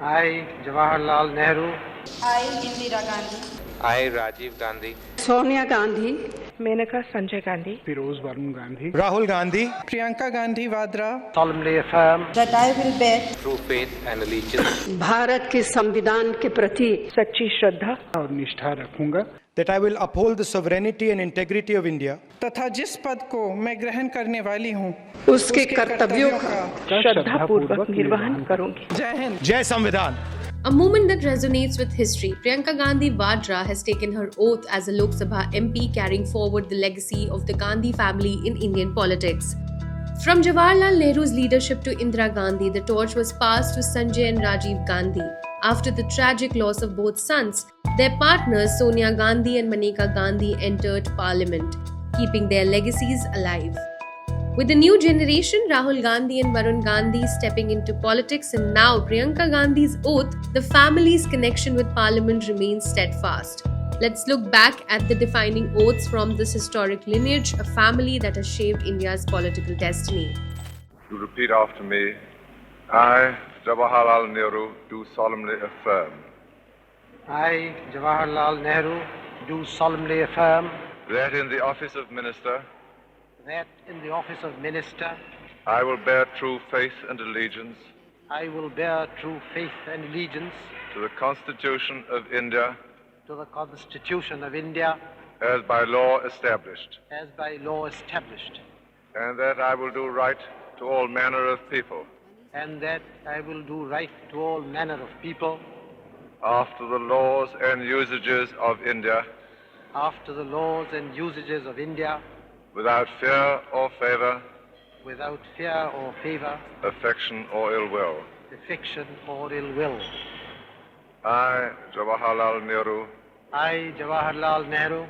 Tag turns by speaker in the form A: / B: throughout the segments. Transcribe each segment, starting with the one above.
A: I, Jawaharlal Nehru.
B: I, Indira Gandhi.
C: I, Rajiv Gandhi.
D: Sonia Gandhi.
E: Menaka Sanjay Gandhi.
F: Firoz Varun Gandhi.
G: Rahul Gandhi.
E: Priyanka Gandhi Vadra.
A: Solemnly affirm
B: That I will bear
C: True faith and allegiance.
D: Bharat के संविधान के प्रति
E: सच्ची श्रद्धा
F: और निष्ठा रखूंगा.
G: That I will uphold the sovereignty and integrity of India.
E: तथा जिस पद को मैं ग्रहण करने वाली हूँ
D: उसके कर्तव्यों का
E: श्रद्धापूर्वक निर्वहन करूंगी. जय Hind.
G: Jai Samvidhan.
H: A moment that resonates with history, Priyanka Gandhi Vadra has taken her oath as a Lok Sabha MP, carrying forward the legacy of the Gandhi family in Indian politics. From Jawaharlal Nehru's leadership to Indira Gandhi, the torch was passed to Sanjay and Rajiv Gandhi. After the tragic loss of both sons, their partners Sonia Gandhi and Maneka Gandhi entered parliament, keeping their legacies alive. With the new generation, Rahul Gandhi and Varun Gandhi stepping into politics, and now Priyanka Gandhi's oath, the family's connection with parliament remains steadfast. Let's look back at the defining oaths from this historic lineage, a family that has shaped India's political destiny.
I: To repeat after me, I, Jawaharlal Nehru, do solemnly affirm
A: I, Jawaharlal Nehru, do solemnly affirm
I: that in the office of Minister,
A: that in the office of Minister,
I: I will bear true faith and allegiance
A: I will bear true faith and allegiance
I: to the Constitution of India
A: to the Constitution of India
I: as by law established,
A: as by law established,
I: and that I will do right to all manner of people
A: and that I will do right to all manner of people
I: after the laws and usages of India,
A: after the laws and usages of India,
I: without fear or favor,
A: without fear or favor,
I: affection or ill will.
A: affection or ill will.
I: I, Jawaharlal Nehru,
A: I, Jawaharlal Nehru,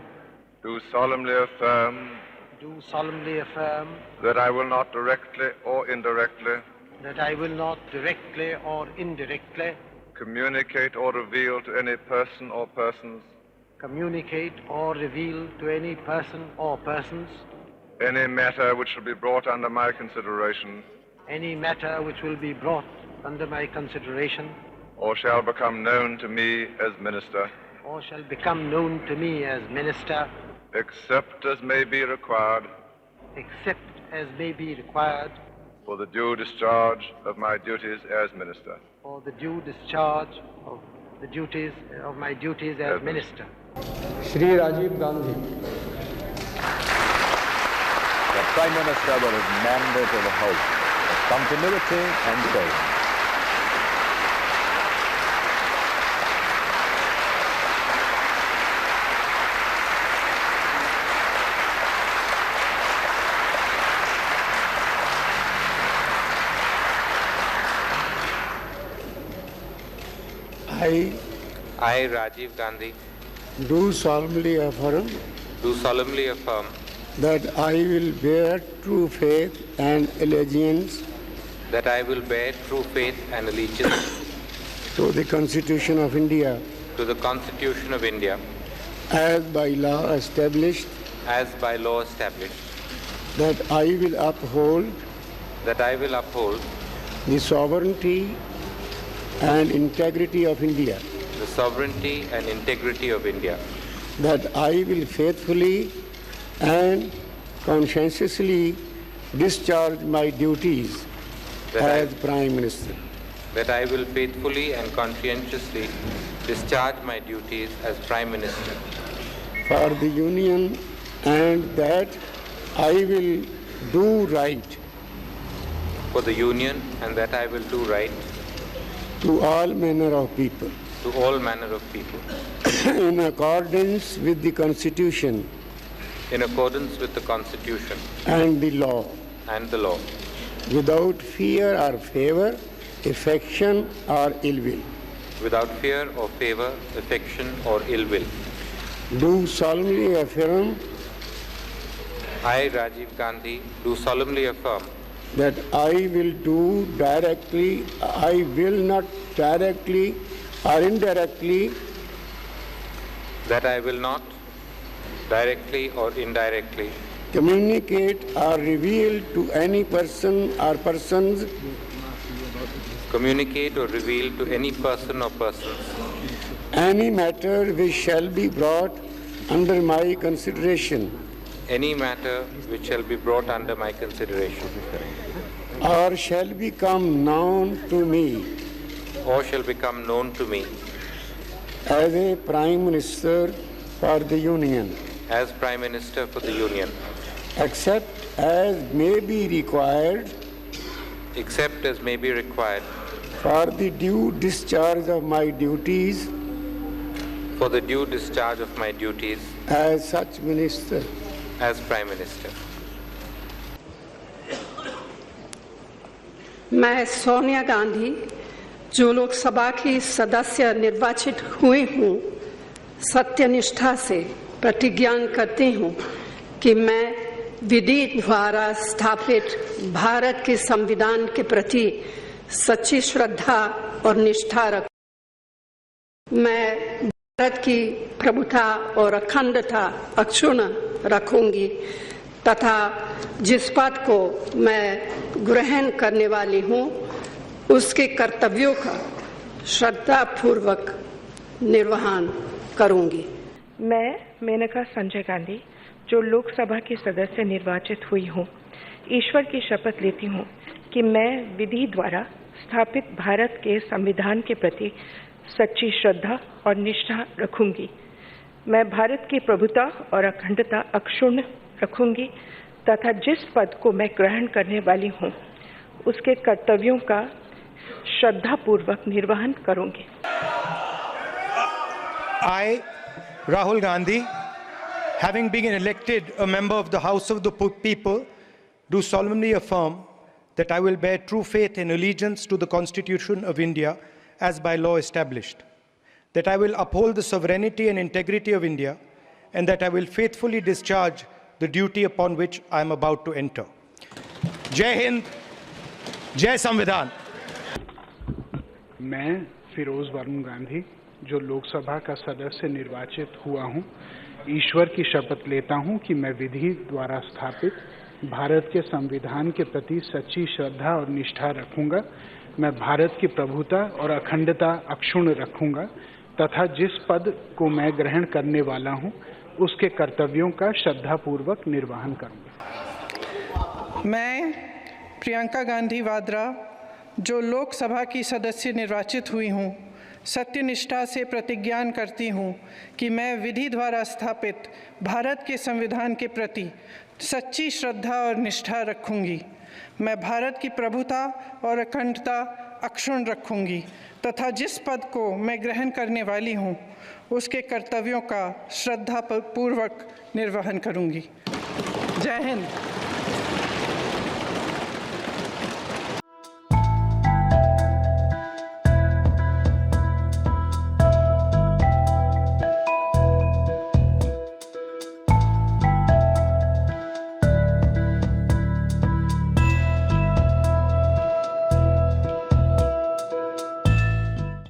I: do solemnly affirm
A: do solemnly affirm
I: that I will not directly or indirectly
A: that I will not directly or indirectly
I: communicate or reveal to any person or persons
A: communicate or reveal to any person or persons
I: any matter which shall be brought under my consideration
A: any matter which will be brought under my consideration
I: or shall become known to me as minister,
A: or shall become known to me as minister,
I: except as may be required
A: except as may be required
I: for the due discharge of my duties as minister.
A: for the due discharge of the duties of my duties as minister.
F: Shri Rajiv Gandhi.
J: The Prime Minister will have mandate of the House of continuity and change.
C: I, Rajiv Gandhi,
K: do solemnly affirm
C: do solemnly affirm
K: that I will bear true faith and allegiance
C: that I will bear true faith and allegiance
K: to the Constitution of India
C: to the Constitution of India
K: as by law established,
C: as by law established,
K: that I will uphold
C: that I will uphold
K: the sovereignty and integrity of India,
C: the sovereignty and integrity of India,
K: that I will faithfully and conscientiously discharge my duties as Prime Minister.
C: That I will faithfully and conscientiously discharge my duties as Prime Minister
K: For the Union, and that I will do right
C: for the Union, and that I will do right
K: to all manner of people
C: to all manner of people
K: in accordance with the Constitution
C: in accordance with the Constitution
K: and the law,
C: and the law,
K: without fear or favor, affection or ill will.
C: without fear or favor, affection or ill will.
K: Do solemnly affirm
C: I, Rajiv Gandhi, do solemnly affirm
K: that I will not directly or indirectly
C: that I will not directly or indirectly
K: communicate or reveal to any person or persons
C: communicate or reveal to any person or persons
K: any matter which shall be brought under my consideration
C: any matter which shall be brought under my consideration
K: or shall become known to me
C: or shall become known to me
K: as a Prime Minister for the Union,
C: as Prime Minister for the Union,
K: except as may be required for the due discharge of my duties as such minister.
C: as Prime Minister.
D: मैं सोनिया गांधी जो लोकसभा की सदस्य निर्वाचित हुई हूँ सत्यनिष्ठा से प्रतिज्ञा करती हूँ कि मैं विधि द्वारा स्थापित भारत के संविधान के प्रति सच्ची श्रद्धा और निष्ठा रखूंगी। मैं भारत की प्रभुता और अखंडता अक्षुण्ण रखूंगी तथा जिस पद को मैं ग्रहण करने वाली हूँ उसके कर्तव्यों का श्रद्धापूर्वक निर्वहन करूंगी।
E: मैं मेनका संजय गांधी जो लोकसभा की सदस्य निर्वाचित हुई हूँ ईश्वर की शपथ लेती हूँ कि मैं विधि द्वारा स्थापित भारत के संविधान के प्रति सच्ची श्रद्धा और निष्ठा रखूंगी। मैं भारत की प्रभुता और अखंडता अक्षुण्ण रखूंगी तथा जिस पद को मैं ग्रहण करने वाली हूँ उसके कर्तव्यों का श्रद्धापूर्वक निर्वहन करूंगी।
G: I, Rahul Gandhi, having been elected a member of the House of the People, do solemnly affirm that I will bear true faith and allegiance to the Constitution of India as by law established, that I will uphold the sovereignty and integrity of India, and that I will faithfully discharge the duty upon which I am about to enter. Jai Hind, Jai Samvidhan.
F: मैं फिरोज वरुण गांधी जो लोकसभा का सदस्य निर्वाचित हुआ हूं, ईश्वर की शपथ लेता हूं कि मैं विधि द्वारा स्थापित भारत के संविधान के प्रति सच्ची श्रद्धा और निष्ठा रखूंगा। मैं भारत की प्रभुता और अखंडता अक्षुण्ण रखूंगा तथा जिस पद को मैं ग्रहण करने वाला हूं उसके कर्तव्यों का श्रद्धापूर्वक निर्वहन करूंगा।
E: मैं प्रियंका गांधी वाड्रा जो लोकसभा की सदस्य निर्वाचित हुई हूँ सत्यनिष्ठा से प्रतिज्ञा करती हूँ कि मैं विधि द्वारा स्थापित भारत के संविधान के प्रति सच्ची श्रद्धा और निष्ठा रखूंगी। मैं भारत की प्रभुता और अखंडता अक्षुण्ण रखूंगी तथा जिस पद को मैं ग्रहण करने वाली हूँ उसके कर्तव्यों का श्रद्धापूर्वक निर्वहन करूंगी। जय हिंद।